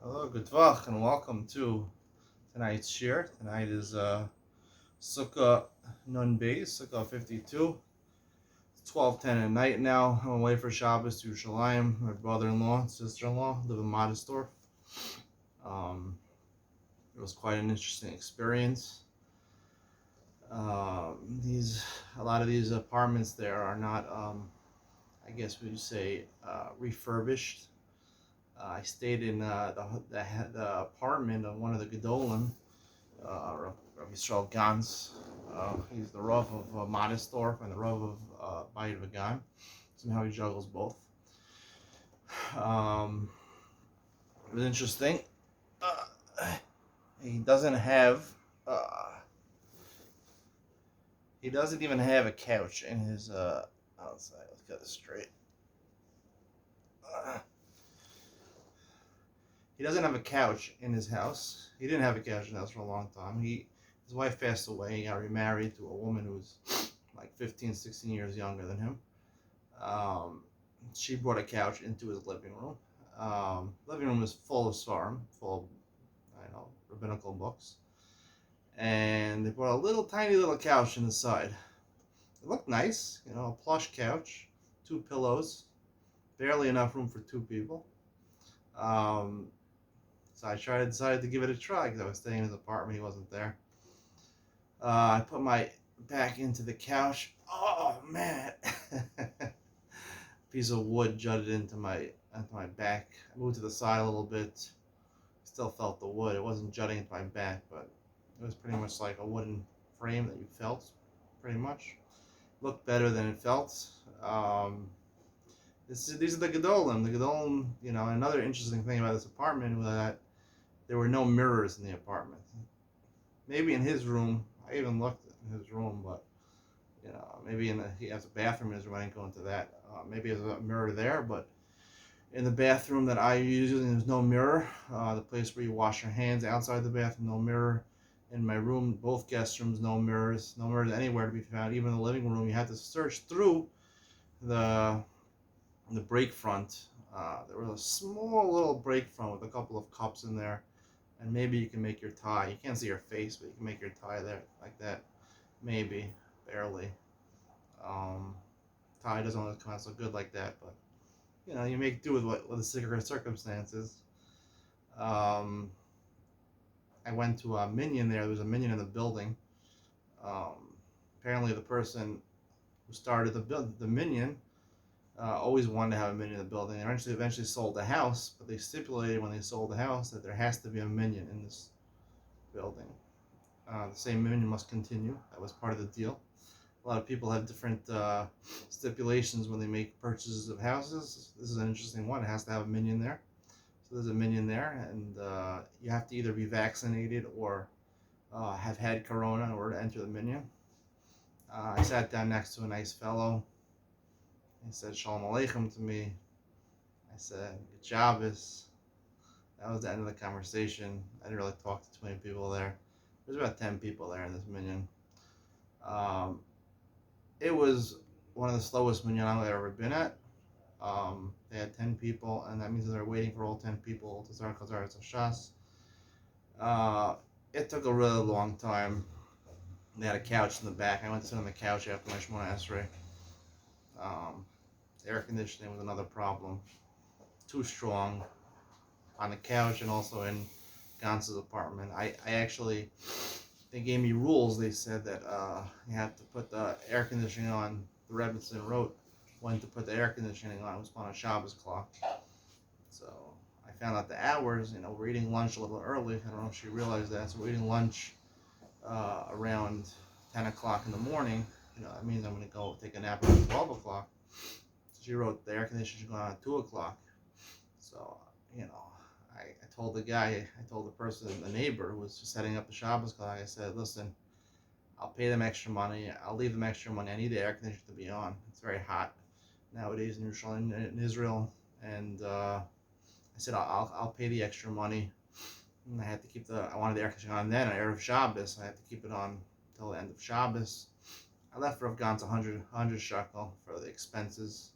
Hello, good Vach, and welcome to tonight's shir. Tonight is Sukkah Nun Beis, Sukkah 52. It's 12:10 at night now. I'm away for Shabbos to Yerushalayim. My brother-in-law and sister-in-law live in Modestorf. It was quite an interesting experience. A lot of these apartments there are not, I guess we would say, refurbished. I stayed in the apartment of one of the Gedolim, Rabbi Gantz. He's the Rav of Modestorf and the Rav of Bayit Vagan. Somehow he juggles both. It was interesting. He doesn't have. He doesn't even have a couch in his outside. Let's get this straight. He doesn't have a couch in his house. He didn't have a couch in his house for a long time. His wife passed away. He got remarried to a woman who was like 15, 16 years younger than him. She brought a couch into his living room. Living room was full of svarim, full of, rabbinical books. And they brought a tiny little couch in the side. It looked nice, a plush couch, 2 pillows, barely enough room for 2 people. So I decided to give it a try because I was staying in his apartment. He wasn't there. I put my back into the couch. Oh man! Piece of wood jutted into my back. I moved to the side a little bit. Still felt the wood. It wasn't jutting into my back, but it was pretty much like a wooden frame that you felt. Pretty much looked better than it felt. These are the Gedolim. The Gedolim, another interesting thing about this apartment was that there were no mirrors in the apartment. Maybe in his room, I even looked in his room, but maybe he has a bathroom in his room. I didn't go into that. Maybe there's a mirror there, but in the bathroom that I use, there's no mirror. The place where you wash your hands outside the bathroom, no mirror. In my room, both guest rooms, no mirrors anywhere to be found. Even in the living room, you had to search through the break front. There was a small little break front with a couple of cups in there, and maybe you can make your tie. You can't see your face, but you can make your tie there like that. Maybe, barely. Tie doesn't always come out so good like that, but you make do with the circumstances. I went to a minyan there. There was a minyan in the building. Apparently, the person who started the minyan always wanted to have a minyan in the building. They eventually sold the house, but they stipulated when they sold the house that there has to be a minyan in this building. The same minyan must continue. That was part of the deal. A lot of people have different stipulations when they make purchases of houses. This is an interesting one. It has to have a minyan there. So there's a minyan there, and you have to either be vaccinated or have had corona in order to enter the minyan. I sat down next to a nice fellow. He said Shalom Aleichem to me. I said, good Shabbos. That was the end of the conversation. I didn't really talk to too many people there. There's about 10 people there in this minyan. It was one of the slowest minyan I've ever been at. They had 10 people, and that means that they're waiting for all 10 people to start Chazaras Shas. It took a really long time. They had a couch in the back. I went to sit on the couch after my Shemona Esrei. Air conditioning was another problem. Too strong on the couch and also in Gantz's apartment. They gave me rules. They said that you have to put the air conditioning on. The Rebbitzin wrote when to put the air conditioning on. It was on a Shabbos clock. So I found out the hours. We're eating lunch a little early. I don't know if she realized that. So we're eating lunch around 10 o'clock in the morning. That means I'm going to go take a nap around 12 o'clock. So she wrote the air conditioning should go on at 2 o'clock. So, I told the person, the neighbor who was just setting up the Shabbos clock, I said, listen, I'll pay them extra money. I'll leave them extra money. I need the air conditioner to be on. It's very hot nowadays in Yerushalayim, in Israel. And I said, I'll pay the extra money. And I wanted the air conditioner on then, on Erev Shabbos. I had to keep it on until the end of Shabbos. I left Rabbi Gantz 100 shekel for the expenses.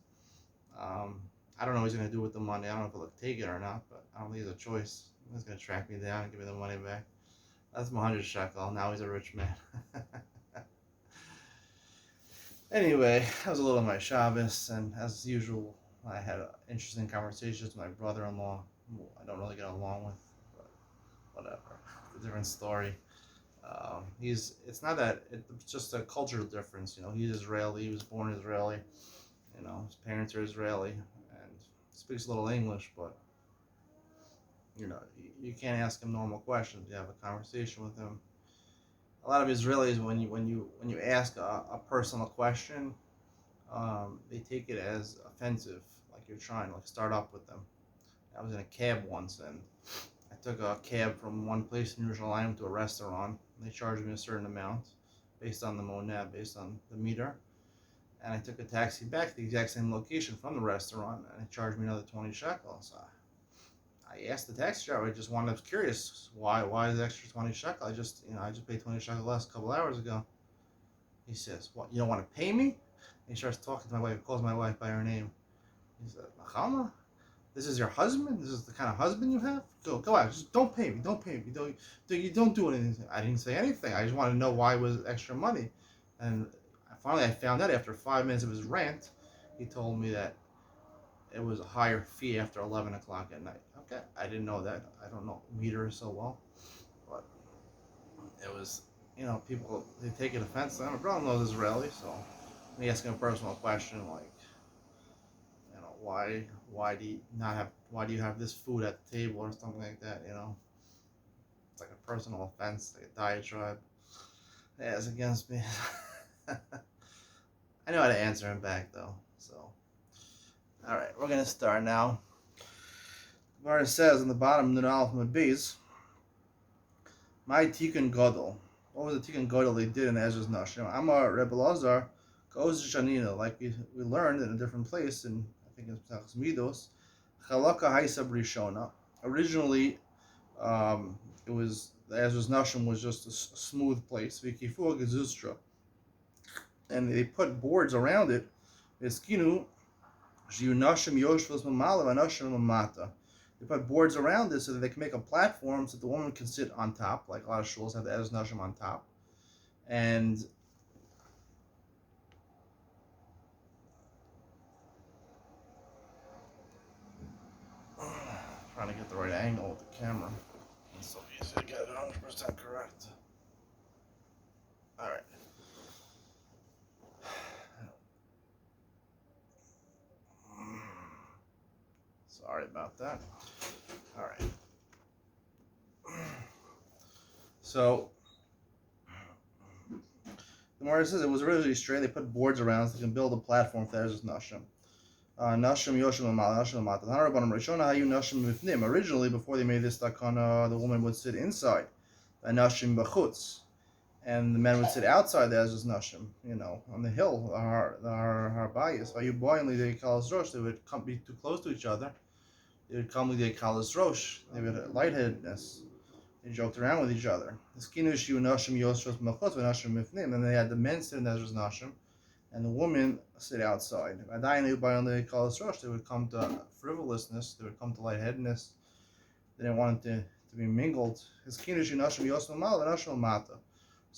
I don't know what he's going to do with the money. I don't know if he'll take it or not, but I don't think he has a choice. He's gonna track me down and give me the money back. That's my 100 shekel. Now he's a rich man. Anyway, that was a little of my Shabbos, and as usual, I had interesting conversations with my brother-in-law, who I don't really get along with, but whatever. It's a different story. It's not that, it's just a cultural difference. He's Israeli, he was born Israeli, his parents are Israeli, and speaks a little English, but, you can't ask him normal questions. You have a conversation with him. A lot of Israelis, when you ask a personal question, they take it as offensive, like you're trying to start up with them. I was in a cab once, and I took a cab from one place in Jerusalem to a restaurant. They charged me a certain amount based on the monad, based on the meter. And I took a taxi back to the exact same location from the restaurant, and they charged me another 20 shekels. I asked the taxi driver. I was curious, why is the extra 20 shekel? I just paid 20 shekel less a couple hours ago. He says, "What? You don't want to pay me?" And he starts talking to my wife. He calls my wife by her name. He said, "Nachama, this is your husband? This is the kind of husband you have? Go out. Just don't pay me. Don't pay me. You don't do anything." I didn't say anything. I just wanted to know why it was extra money. And finally, I found out after 5 minutes of his rant. He told me that it was a higher fee after 11 o'clock at night. Okay, I didn't know that. I don't know meters so well, but it was, people, they take it offensive. My brother knows Israeli, so when he asks him a personal question like, why do you have this food at the table or something like that, it's like a personal offense, like a diatribe. Yeah, it's against me. I know how to answer him back though, so. All right, we're gonna start now. Where it says on the bottom, Nun Aleph Mud Beis, my Tikkun Gadol. What was the Tikkun Gadol they did in Ezra's Nashim? Amar Rebbe Lazar goes to Shanina, like we learned in a different place, in I think it's Pesach's Midos. Chalaka Haisab Rishona. Originally, it was the Ezra's Nashim was just a smooth place. Vikifu Gezustra, and they put boards around it. Eskinu. They put boards around it so that they can make a platform so that the woman can sit on top, like a lot of shuls have the Ezras Nashim on top. And trying to get the right angle with the camera. It's so easy to get it 100% correct. All right. Sorry about that. All right. So, the Gemara says it was originally straight. They put boards around so they can build a platform for Ezra's Nashim. Nashim Yoshim Amal, Nashim Amata. Hanarabanim Rishona Hayu Nashim Mifnim. Originally, before they made this takana, the woman would sit inside, Nashim Bachutz, and the men would sit outside the Ezra's Nashim, on the hill, our bayis. Hayu Boyinli they Kalas Rosh. They would be too close to each other. They would come with the Kalas Rosh. They would have lightheadedness. They joked around with each other. And then they had the men sit in Ezra's Nashim, and the women sit outside. They would come to frivolousness. They would come to lightheadedness. They didn't want it to be mingled. So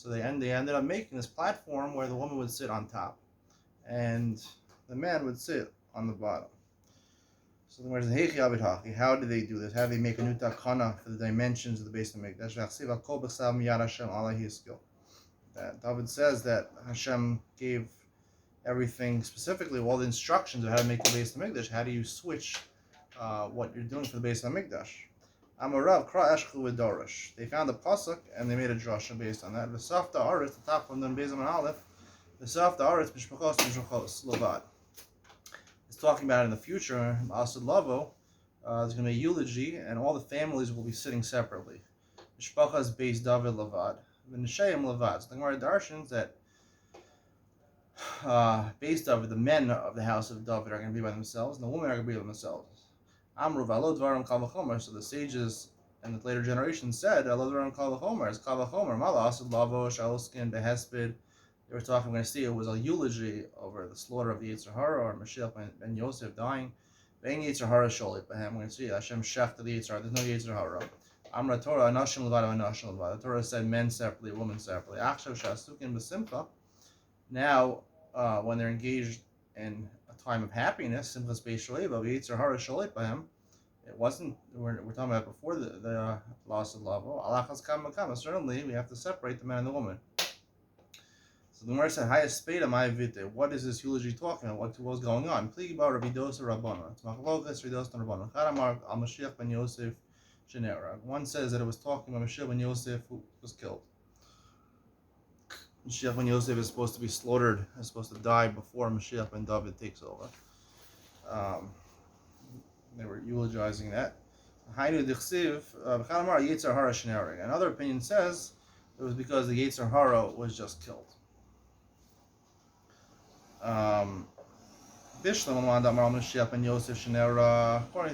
they ended up making this platform where the woman would sit on top, and the man would sit on the bottom. So the word is, how did they do this? How did they make a new takana for the dimensions of the Beis Hamikdash? That David says that Hashem gave everything specifically, all the instructions of how to make the Beis Hamikdash. How do you switch what you're doing for the Beis Hamikdash? Amarav Kra Eshchu V'Dorish. They found a pasuk and they made a drasha based on that. V'safta Aretz, the top from the Beis Hamikdash Aleph. V'safta Aretz Mishpachos Lovad. It's talking about in the future, Asad Lavo, there's going to be a eulogy, and all the families will be sitting separately. Mishpachas Beis David Lavad, V'Nesheim Lavad. So the Gemara darshans that Beis David, the men of the house of David, are going to be by themselves, and the women are going to be by themselves. Amru V'Alo Dvarim Kal V'Chomer. So the sages and the later generations said, Alo Dvarim Kal V'Chomer, it's Kal V'Chomer, Mala Asad Lavo, Shaloskin, Behesped. They were talking, we're going to see it was a eulogy over the slaughter of the Yetzer Hara, or Mashiach ben Yosef dying. Bein Yetzer Hara Sholit B'hem. We're going to see Hashem Shechta the Yetzer Hara. There's no Yetzer Hara. Amra Torah Anashim Levada Anashim Levada. The Torah said men separately, women separately. Achshav Shasukin B'Simcha. Now, when they're engaged in a time of happiness, Simchas Beis Shaleva, Yetzer Hara Sholit B'hem. It wasn't. We're talking about before the loss of love. Alachas Kama Kama. Certainly, we have to separate the man and the woman. So the Gemara said, "Highest speda my vite." What is this eulogy talking about? What was going on? Pligi bar Rabbi Dosa Rabbana. It's machlokas Rabbi Dosa Rabbana. Charamar al Mashiach ben Yosef Shenera. One says that it was talking about Mashiach ben Yosef who was killed. Mashiach ben Yosef is supposed to be slaughtered. Is supposed to die before Mashiach ben David takes over. They were eulogizing that. Another opinion says it was because the Yetzer Hara was just killed. According to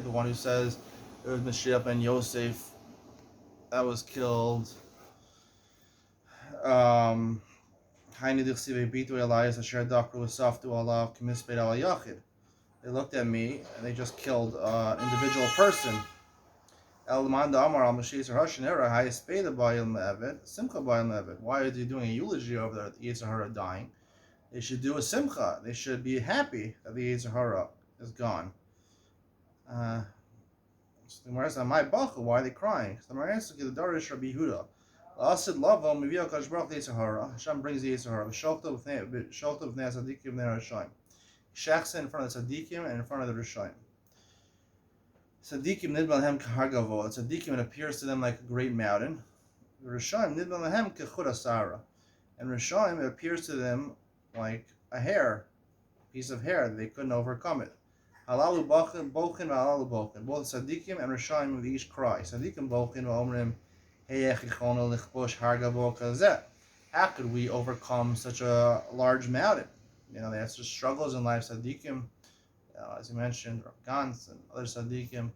the one who says it was Mashiach ben Yosef that was killed. They looked at me and they just killed an individual person. Why are they doing a eulogy over there at the Yetzer Hara dying? They should do a simcha. They should be happy that the Yetzer Hara is gone. So the Gemara says, "My bacha, why are they crying?" So the Gemara answers, "The Darish Rabbi Yehuda. Hashem brings the Yetzer Hara. Shalta v'nei tzadikkim v'nei reshaim. Shachsa in front of the tzadikkim and in front of the reshaim. Tzadikkim nidban lahem k'hargavo. Tzadikkim, it appears to them like a great mountain. Reshaim nidban lahem k'chud asara. And reshaim, it appears to them like a piece of hair. They couldn't overcome it. Halalu bochin v'halalu bochin. Both tzadikkim and reshaim each cry. Tzadikkim bochin v'omrim heyech yichonu lichbosh hargavo kazeh. How could we overcome such a large mountain? They have such struggles in life. Tzadikkim, as you mentioned, Rabbi Gantz and other tzadikkim,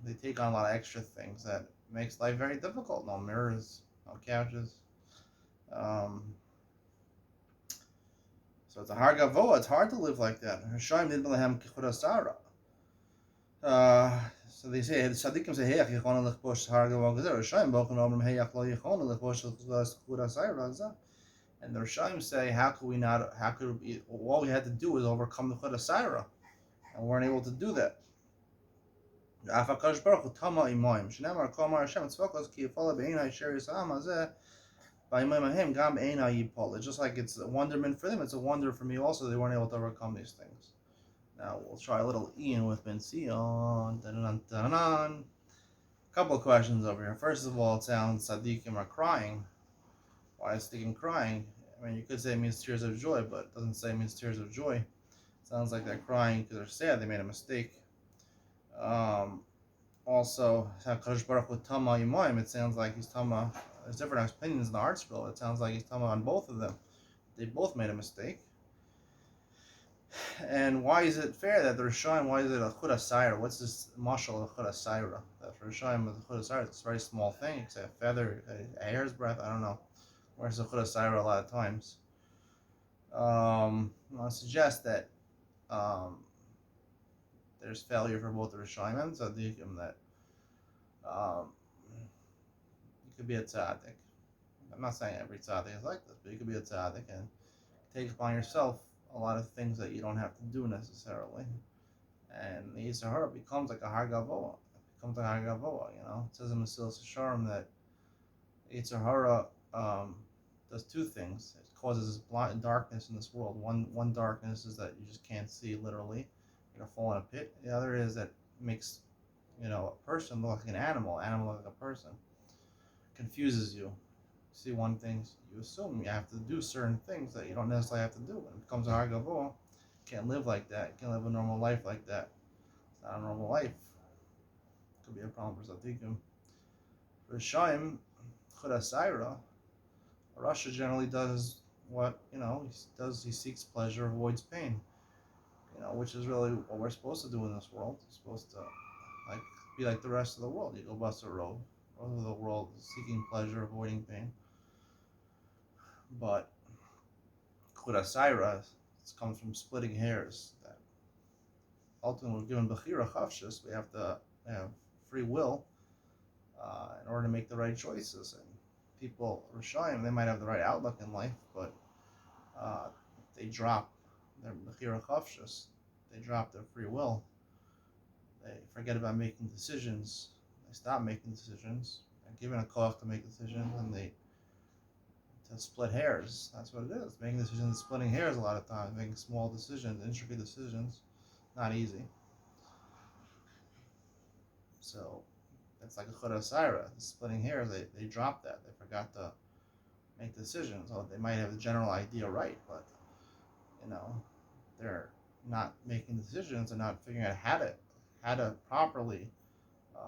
they take on a lot of extra things that makes life very difficult. No mirrors, no couches. So it's a har gavoa. It's hard to live like that. Reshaim nidban lahem k'chud asara. So they say, the tzadikkim say, "Heyach yichonu lichbosh har gavoa kazeh." Reshaim bochen omrim heyach lo yichonu lichbosh k'chud asara. And the Rishaim say, all we had to do was overcome the Chud HaSaira. And we weren't able to do that. It's just like it's a wonderment for them, it's a wonder for me also. They weren't able to overcome these things. Now we'll try a little Ian with Ben Sion. A couple of questions over here. First of all, it sounds tzaddikim are crying. Why is tzaddikim crying? I mean, you could say it means tears of joy, but it doesn't say it means tears of joy. It sounds like they're crying because they're sad, they made a mistake. Also, Kadosh Baruch Hu Tama Yimoim, it sounds like he's Tama. There's different opinions in the art scroll. It sounds like he's Tama on both of them. They both made a mistake. And why is it fair that the Rishaim, why is it a Chud HaSaira? What's this mashal of Chud HaSaira? That for Rishaim with the Chud HaSaira, it's a very small thing. It's a feather, a hair's breadth, I don't know. Where's the Chud HaSaira a lot of times? I suggest that there's failure for both the Rishaim and tzadikkim, that you could be a tzaddik. I'm not saying every tzaddik is like this, but you could be a tzaddik and take upon yourself a lot of things that you don't have to do necessarily. And the Yetzer Hara becomes like a har gavoa. It becomes like a har gavoa, It says in Mesilas Yesharim that Yetzer Hara does two things. It causes darkness in this world. One darkness is that you just can't see literally. You're going to fall in a pit. The other is that makes, a person look like an animal look like a person. Confuses you. See one thing, you assume you have to do certain things that you don't necessarily have to do. When it becomes a har gavoa, you can't live like that. You can't live a normal life like that. It's not a normal life. It could be a problem for tzaddikim. For Rishaim, Chud HaSaira, Rasha generally does what, he seeks pleasure, avoids pain. Which is really what we're supposed to do in this world. We're supposed to be like the rest of the world. You go bust a road. Most of the world is seeking pleasure, avoiding pain. But Chud HaSaira comes from splitting hairs. That ultimately we're given bechira chavshus. We have to have free will in order to make the right choices. And people reshaim, they might have the right outlook in life, but they drop their bechira chavshus. They drop their free will. They forget about making decisions. They stop making decisions. They're given a koach to make decisions, and they to split hairs. That's what it is. Making decisions, splitting hairs a lot of times, making small decisions, intricate decisions, not easy. So it's like a churasira, splitting hairs. They dropped that. They forgot to make decisions. Oh, they might have the general idea right, but they're not making decisions and not figuring out how to properly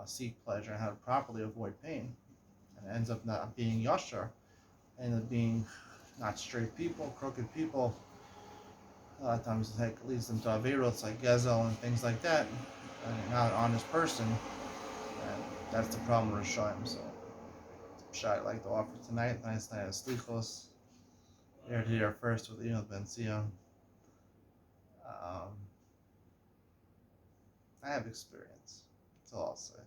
seek pleasure and how to properly avoid pain, and it ends up not being yashar, ends up being not straight people, crooked people. A lot of times it leads them to averot like gezel and things like that, and not an honest person, and that's the problem with reshaim. So, I'd like to offer tonight, nice night of slichos. Here to hear first with Enoch Ben Sion. I have experience. That's all I'll say.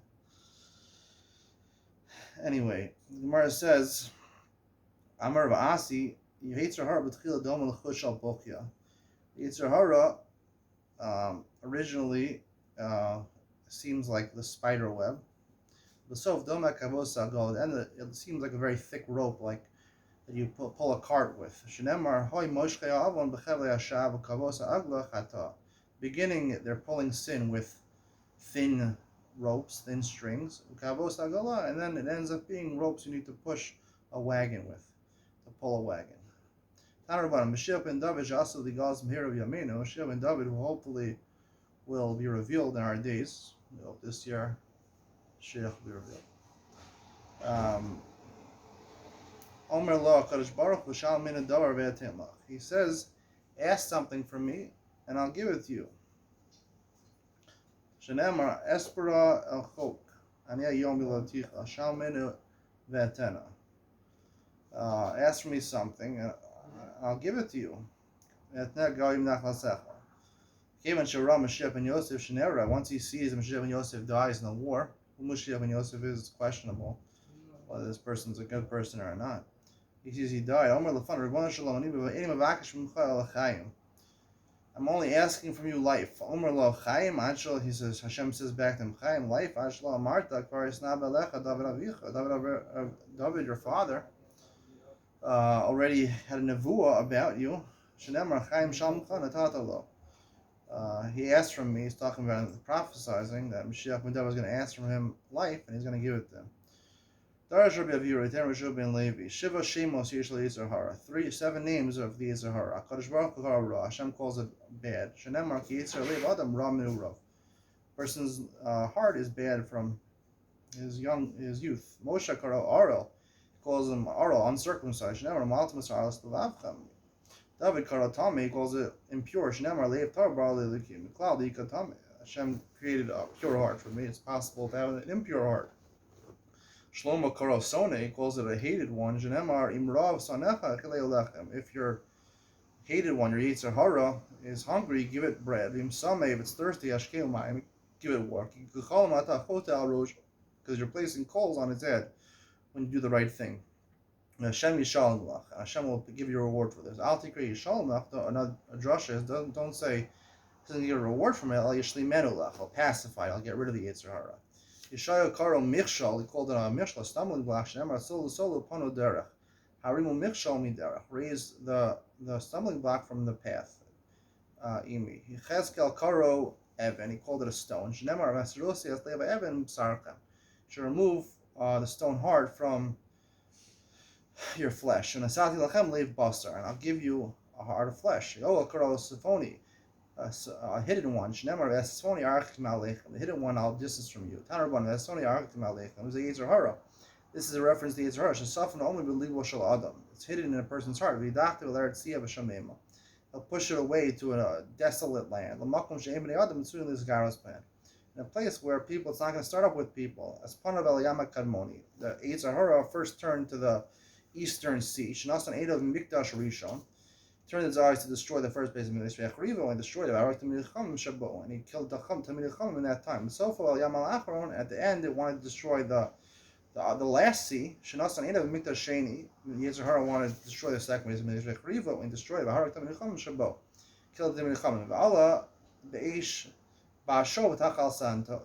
Anyway, the Gemara says, Amar v'asi Yitzhar hara b'tchila doma l'chush al bokia. Yitzhar hara originally seems like the spider web. B'sof doma kavos agol, and it seems like a very thick rope, like that you pull a cart with. Shenemar hoy moshchei avon b'chevlei hashav kavos agla chata. Beginning, they're pulling sin with thin ropes, thin strings, and then it ends up being ropes you need to push a wagon with, to pull a wagon. Mashiach ben David, Mashiach ben David, who hopefully will be revealed in our days. We hope this year Mashiach will be revealed. Omer lo Kadosh Baruch Hu shal min davar ve'atim lach. He says, ask something from me, and I'll give it to you. Shenemar espera el chok, ani hayom bilaticha shal min ve'atena. Ask for me something, and I'll give it to you. Etneh goyim nachlasecha. Kevan shara Mashiach ben Yosef shenera. Once he sees Mashiach ben Yosef dies in the war, who Mashiach ben Yosef is questionable, whether this person's a good person or not. He sees he died. I'm only asking from you life. He says, Hashem says back to him, Chaim, life. David, your father, already had a nevuah about you. He asked from me, he's talking about prophesizing that Mashiach ben David was going to ask from him life, and he's going to give it to him. Darash Rabbi Avira, Ten Rishu ben Levi, Shiva Shemos Yesh Yetzer Hara, 7 names of the Yetzer Hara. Kadosh Baruch Hu Ra, Hashem calls it bad. Shenemar Ki Yetzer Lev Adam Ra Minu Rav. Person's heart is bad from his youth. Moshe Karo Arel, calls him Arel, uncircumcised. Shenemar Maltamus Aras Levavchem. David Karo Tame, calls it impure. Shenemar Leiv Tar Bar Leikim. Cloud Ika Tame. Hashem created a pure heart for me. It's possible to have an impure heart. Shlomo Karosone calls it a hated one. Jenemar imrav sanecha lechem. If your hated one, your Yetzer Hara, is hungry, give it bread. If it's thirsty, ashkel mayim, give it water. Because you're placing coals on its head when you do the right thing. Hashem yishalom lach. Hashem will give you a reward for this. Al tikre yishalom lach. Another drasha don't say he doesn't get a reward from it. Al yishlimenu lach. I'll pacify. I'll get rid of the Yetzer Hara. Yeshaya Karo Michshal, he called it a Michshal, a stumbling block. Shemar Solo Pono Derech. Harimu Michshal Mi Derech. Raise the stumbling block from the path. Imi. Chezkel Karo Evan, he called it a stone. Shemar Masrosi as Leva Evan Sarka. Should remove the stone heart from your flesh. And Asati Lachem Lev Basar, and I'll give you a heart of flesh. Yoel Karo Sifoni. A hidden one. The hidden one I'll distance from you. This is a reference to Yetzer Hara. It's hidden in a person's heart. He'll push it away to a desolate land. In a place where people, it's not going to start up with people. As Panav El Yama Kadmoni, the Yetzer Hara first turned to the eastern sea. turned his eyes to destroy the first base of Midrash Rivo and destroyed it. And he killed the Tamid Chum in that time. So far, Yamal Acharon, at the end, it wanted to destroy the last sea. Shanasan Eda Mikdash Sheni. Yitzhahara wanted to destroy the second base of Midrash Rivo and destroyed it. Killed the Tamid Chum. Allah, Beish, Basho, Tachal Santo,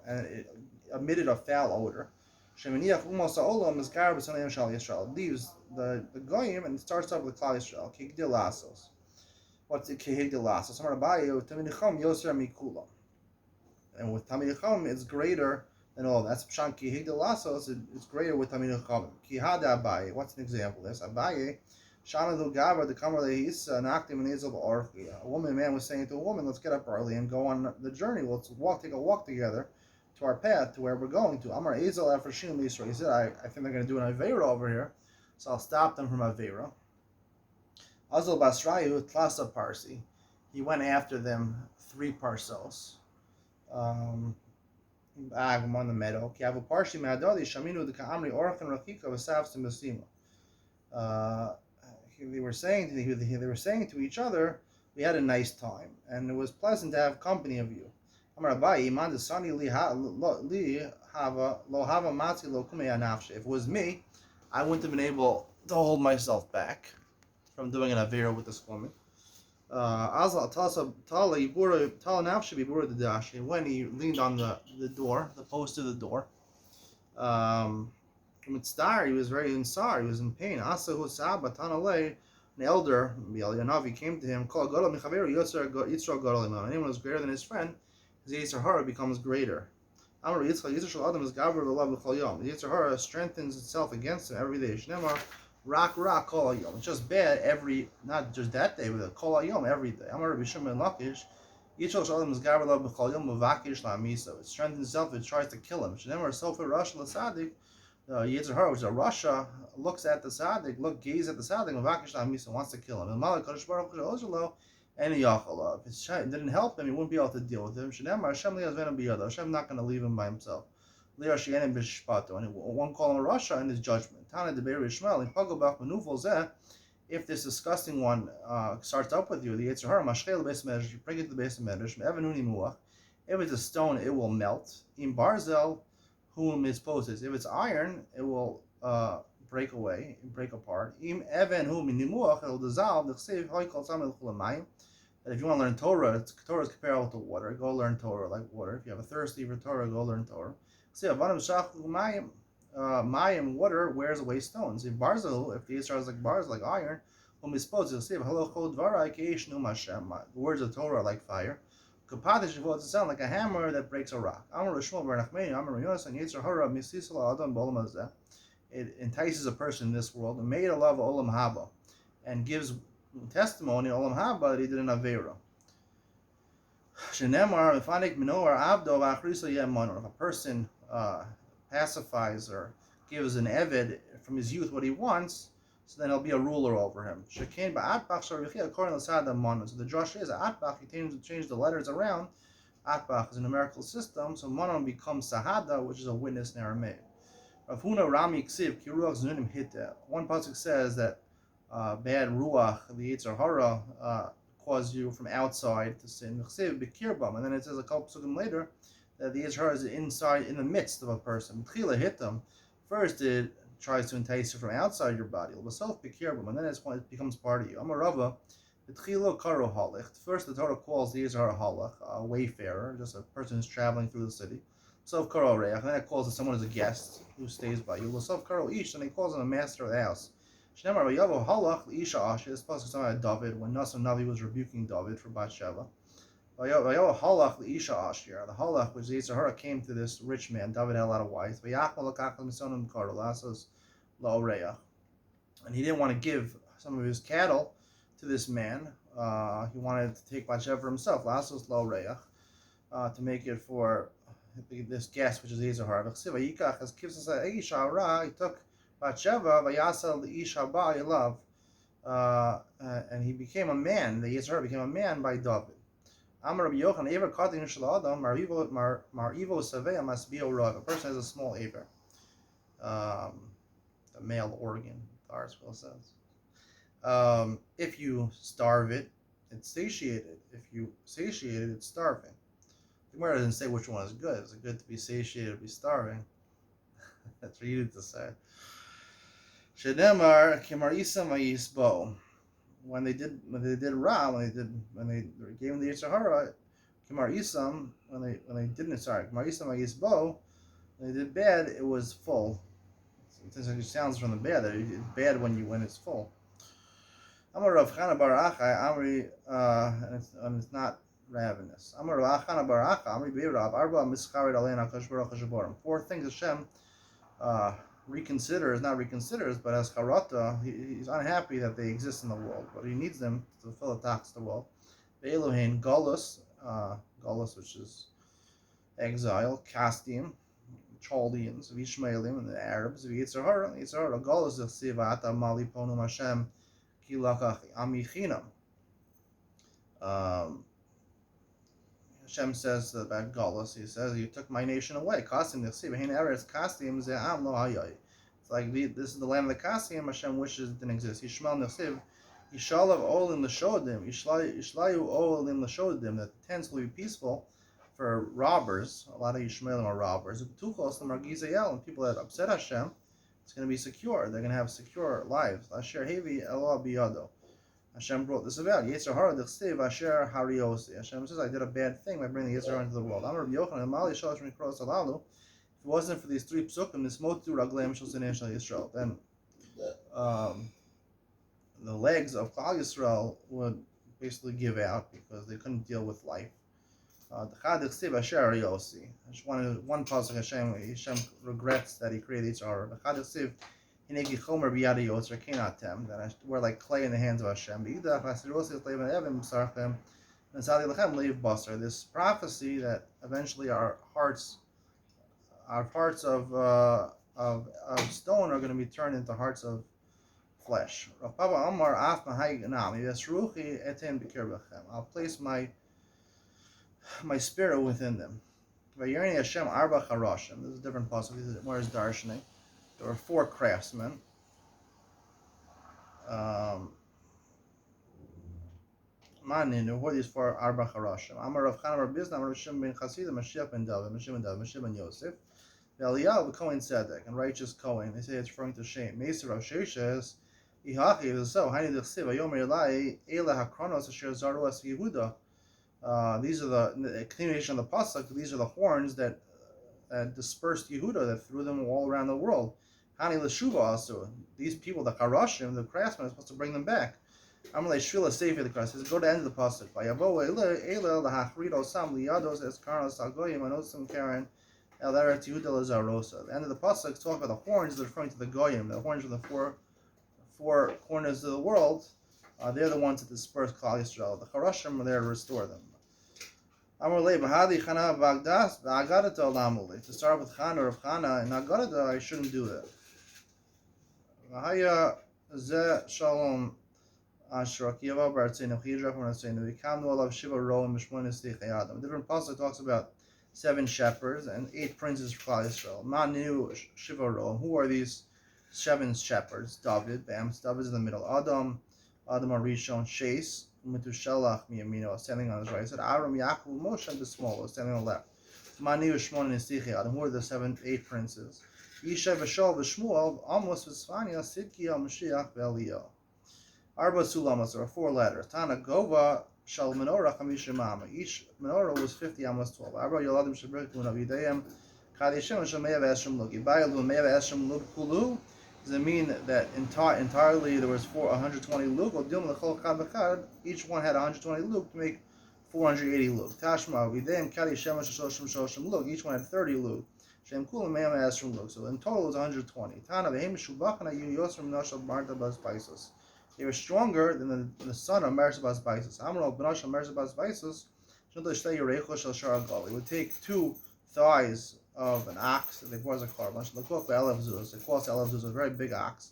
and it emitted a foul odor. Sheminiach Umos Olam is Garab Sanayim Shal Yisrael. Leaves the Goyim and starts up with Klal Yisrael. Kigdil Lasos. What's the Kigdil Lasos? Samar Abaye with Tamid Chum Yoser Mikulam. And with Tamid Chum, it's greater than all. That's Pshan Kigdil Lasos. It's greater with Tamid Chum. Kihada Abaye. What's an example of this? Abaye. Shana Lu Gavra the Kamar Lehis Naktim Nezil Orchi. A woman, a man was saying to a woman, let's get up early and go on the journey. Let's take a walk together to our path, to where we're going to. Amar Ezel Afrashim Yisrael. He said, I think they're going to do an Aveira over here, so I'll stop them from Aveira. Azal Basrayu Tlasa Parsi. He went after them 3 parsos. On the meadow. Kiavu Parshi Madodi Shaminu the Kaamri Orchan Rakika Vasavs Masima. They were saying to each other, we had a nice time, and it was pleasant to have company of you. If it was me, I wouldn't have been able to hold myself back from doing an avera with this woman. When he leaned on the door, the post of the door, he was very insar, he was in pain. An elder, Yanavi, came to him, anyone who's greater than his friend, his Yitzhahara becomes greater. Yitzhahara strengthens itself against him every day. Rak kol hayom. It's just bad not just that day, but kol hayom every day. Rabbi Shimon Lakish. It strengthens itself, it tries to kill him. Yitzhahara, which is a Russia, looks at the tzaddik, gaze at the tzaddik, wants to kill him. And if it didn't help him, he wouldn't be able to deal with him. Hashem not going to leave him by himself. And one call him Russia in his judgment. If this disgusting one starts up with you, the Yitzhahara, bring it to the base of Medrash. If it's a stone, it will melt. In Barzel, whom is poses. If it's iron, it will break apart. Im even whom in nimuach, it will dissolve. That if you want to learn Torah is comparable to water. Go learn Torah like water. If you have a thirsty for Torah, go learn Torah. Mayim, water wears away stones. If Barzel, if the Yisrael is like bars, like iron, whom is posed, the words of Torah are like fire. Kapadish will sound like a hammer that breaks a rock. It entices a person in this world and made a love olam haba, and gives testimony olam haba that he did an avera. If a person pacifies or gives an eved from his youth what he wants, so then he'll be a ruler over him. So the drush is atbach, he changed the letters around. Atbach is a numerical system, so manon becomes sahada, which is a witness in Aramaic. One pasuk says that bad ruach, the Yitzhahara, caused you from outside to sin. And then it says a couple pasukim later that the Yitzhahara is inside, in the midst of a person. Hit them. First it tries to entice you from outside your body, and then it becomes part of you. First the Torah calls the Yitzhahara halach, a wayfarer, just a person who's traveling through the city. And then it calls someone as a guest who stays by you. And he calls him a master of the house. This pasuk is about David, when Nasan Navi was rebuking David for Bathsheba. The halach, which the Yitzhahara came to this rich man. David had a lot of wives. And he didn't want to give some of his cattle to this man. He wanted to take Bathsheba for himself. To make it for this guest, which is Yitzhahara. He took Bathsheba, and he became a man. The Yitzhahara became a man by David. Amar Rabbi Yochanan, Ever Katin Shaladam, Marivo Savea must be a rug. A person has a small Ever, a male organ, the article says. If you starve it, it's satiated. If you satiate it, it's starving. The Gemara doesn't say which one is good. Is it good to be satiated or be starving? That's for you to decide. Shedemar Kimar Isam Yisbo. When they did Ra, when they gave him the Yitzhahara, Kimar Isam, when they didn't, sorry, Kimar Isam Yisbo, when they did bad, it was full. It sounds from the bad. It's bad when it's full. Amar Rav Chana Bar Achai Amri, and it's not ravenous. Amar Rav Chana Bar Achai Amri Beirav Arba Miskarid Alein Hakadosh Baruch Hu. Four things Hashem reconsiders, but as Charata, he's unhappy that they exist in the world, but he needs them to fulfill the task of the world. Elohein Golus, which is exile, Kasdim, Chaldeans, Vishmaelim, and the Arabs, Yitzhahara, Golus Zivata Mali Ponum Hashem, Kilakach Amichinam. Hashem says about Galus, he says, you took my nation away. Kasim Nechsiv, Hein Eretz Kasim Ze'am Lo Hayai. It's like this is the land of the Kasim, Hashem wishes it didn't exist. Yishmael Nechsiv, Yishalav Olim L'Shodim, Yishlayu Olim L'Shodim, that the tents will be peaceful for robbers. A lot of Yishmaelim are robbers. Tuchos L'Margizayel, and people that upset Hashem, it's going to be secure. They're going to have secure lives. Asher Hevi Eloah Biyado. Hashem brought this about. Yitzhahara d'chsiv asher hariosi. Hashem says, I did a bad thing by bringing the Yitzhahara into the world. Amar Rabbi Yochanan, Mali shalosh mikros halalu. If it wasn't for these three psukim, this motu ragleim shel sinei shel Yisrael, then the legs of Klal Yisrael would basically give out because they couldn't deal with life. The chad d'chsiv asher hariosi. One pasuk Hashem regrets that he created Yitzhahara. The chad d'chsiv that we're like clay in the hands of Hashem. This prophecy that eventually our hearts of stone are going to be turned into hearts of flesh. I'll place my spirit within them. This is a different passage. This is more as darshaning. There were four craftsmen. Who are these four Arba Charashim? Amar Rav Chana Bar Bizna, Amar Rav Shimon ben Chasida, Mashiach ben David, Mashiach ben Yosef, Eliyahu the Kohen tzaddik, and righteous Kohen. They say it's referring to Shem. Meser Rav Sheshes, Ihachi is so. Hani d'chsiv Ayomer Elai Ela Hakronos Asher Zaru As Yehuda. These are the continuation of the pasuk. These are the horns that dispersed Yehuda, that threw them all around the world. Hani l'shuva also. These people, the Karashim, the craftsmen, are supposed to bring them back. Amalei shvila sefer the Christ says, go to the end of the pasuk. Vayavo ele lahachrido sam liyados es karnos agoyim anosim karen el eretz Yehuda lazarosa. The end of the pasuk talk about the horns that are referring to the goyim, the horns from the four corners of the world. They're the ones that disperse Klal Yisrael. The Karashim are there to restore them. To start with Chana or Chana and Agadata, I shouldn't do that. Shalom Ashra Kiva Bartzenu Hidra from Rasenu. We come to all of Shiva Ro and Mishmon Adam. Different pasuk talks about 7 shepherds and 8 princes for Klal Yisrael. Manu Shiva Ro. Who are these 7 shepherds? David, David is in the middle. Adam Arishon, Shase, Metushelach Miyamino, standing on his right. He said, Aram Yaakov Moshe the small, standing on the left. Manu Shmon and Adam. Who are the 8 princes? Isha V'Shol V'Shmuel, Amos V'Sfania, Sidkiel, Mashiach, V'Eliyah. Arba Sulamas, there are 4 ladders. Tana Gova Shal Menorah Chamishimama. Each menorah was 50 Amos 12. Arba Yoladim Shabrikun of Yidayim Kadishim Shameyav Eshem Lug. Ibayalu Meyav Eshem Lug Kulu. Does it mean that entirely there was 120 lug? Or Dilma L'Chol Chad V'Chad, each one had 120 lug to make 480 lug. Tashma Yidayim Kadishim Shoshim Lug. Each one had 30 lug. Shem Kulam Meyav Eshem Lug. So in total it was 120. Tana V'Hem Shubachana Yu Yosem Nashal Marta Baz Baisos. They were stronger than the son of Merzabaz Baisos. Amro B'Nashal Merzabaz Baisos. It would take 2 thighs of an ox that they brought as a carbon. They cost a very big ox.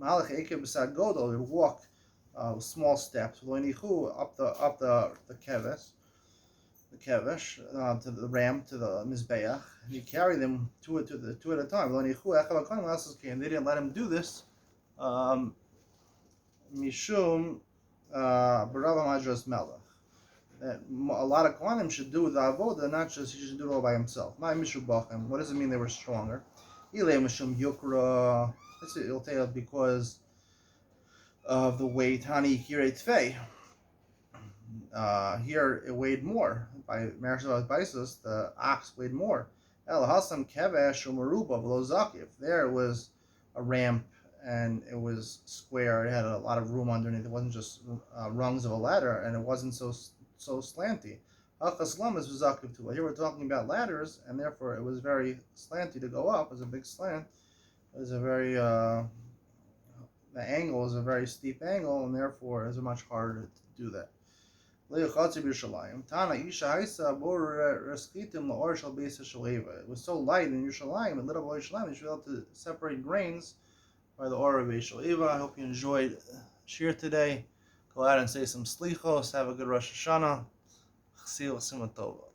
Malach Ekev B'Sad Godol, they would walk with small steps. Up the kevesh, to the ram, to the mizbeach, and you carry them 2 at a time. They didn't let him do this Mishum Barava Madras Melech. That a lot of Kohanim should do the avoda, not just he should do it all by himself. My Mishubachim. What does it mean they were stronger? Ilay Mishum Yukra. It'll tell because of the weight Hani Kirei Tfei. Here it weighed more. By Marishav Baisus, the ox weighed more. El Hasam Kevesh Umaruba Below Zakif. There was a ramp and it was square. It had a lot of room underneath. It wasn't just rungs of a ladder, and it wasn't so slanty. Hakaslam is Zakif too. Here we're talking about ladders, and therefore it was very slanty to go up. It was a big slant. It was a very the angle is a very steep angle, and therefore it's much harder to do that. It was so light in Yerushalayim, and little Yerushalayim, you should be able to separate grains by the Or of Eva. I hope you enjoyed Shir today. Go out and say some slichos. Have a good Rosh Hashanah. Chsil Simatova.